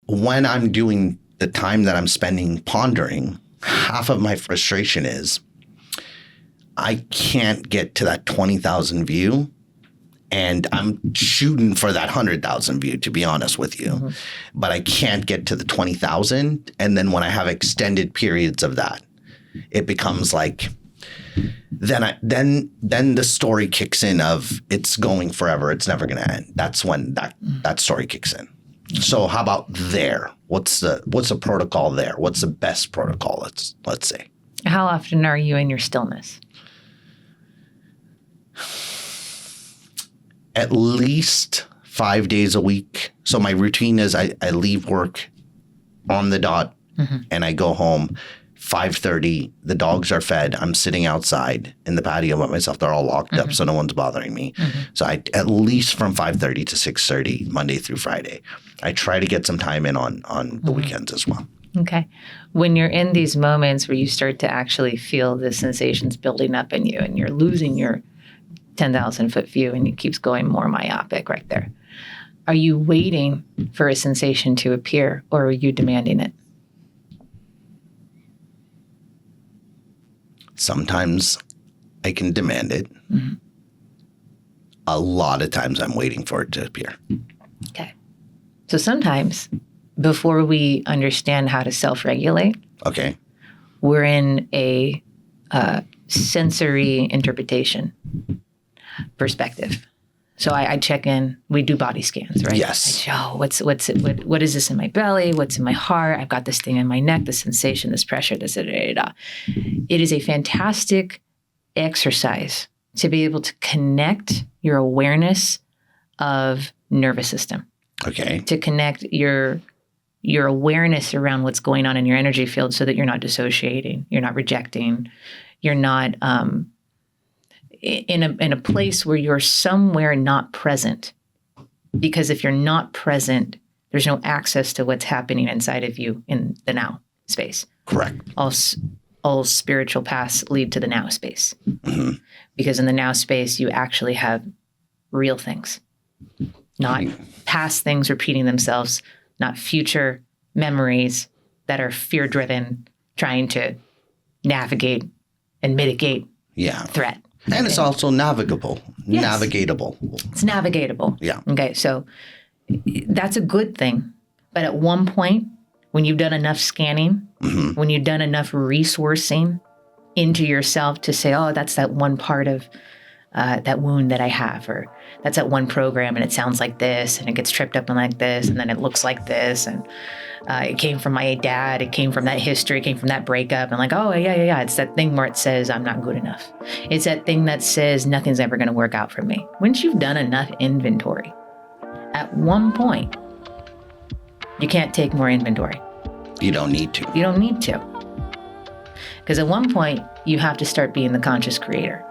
when I'm doing the time that I'm spending pondering, half of my frustration is I can't get to that 20,000 view. And I'm shooting for that 100,000 view, to be honest with you. Mm-hmm. But I can't get to the 20,000. And then when I have extended periods of that, it becomes like, then the story kicks in of it's going forever. It's never going to end. That's when that story kicks in. So how about there? What's the protocol there? What's the best protocol? Let's say. How often are you in your stillness? At least 5 days a week. So my routine is I leave work on the dot and I go home 5:30. The dogs are fed. I'm sitting outside in the patio by myself. They're all locked up, so no one's bothering me. So I at least from 5:30 to 6:30, Monday through Friday. I try to get some time in on the weekends as well. Okay. When you're in these moments where you start to actually feel the sensations building up in you and you're losing your 10,000 foot view and it keeps going more myopic right there. Are you waiting for a sensation to appear or are you demanding it? Sometimes I can demand it. Mm-hmm. A lot of times I'm waiting for it to appear. Okay. So sometimes before we understand how to self-regulate, okay, we're in a sensory interpretation perspective. So I check in, we do body scans, right? Yes. What is this in my belly? What's in my heart? I've got this thing in my neck, this sensation, this pressure, this da. It is a fantastic exercise to be able to connect your awareness of nervous system. Okay. To connect your awareness around what's going on in your energy field so that you're not dissociating, you're not rejecting, you're not in a place where you're somewhere not present. Because if you're not present, there's no access to what's happening inside of you in the now space. Correct. All spiritual paths lead to the now space. Mm-hmm. Because in the now space, you actually have real things, not past things repeating themselves, not future memories that are fear-driven, trying to navigate and mitigate threat. And it's also navigable. Yes. Navigatable. It's navigatable. Yeah. Okay, so that's a good thing. But at one point, when you've done enough scanning, when you've done enough resourcing into yourself to say, oh, that's that one part of that wound that I have, or that's that one program and it sounds like this and it gets tripped up and like this and then it looks like this and it came from my dad, it came from that history, it came from that breakup and like, oh yeah, it's that thing where it says I'm not good enough. It's that thing that says nothing's ever going to work out for me. Once you've done enough inventory, at one point, you can't take more inventory. You don't need to. You don't need to. Because at one point, you have to start being the conscious creator.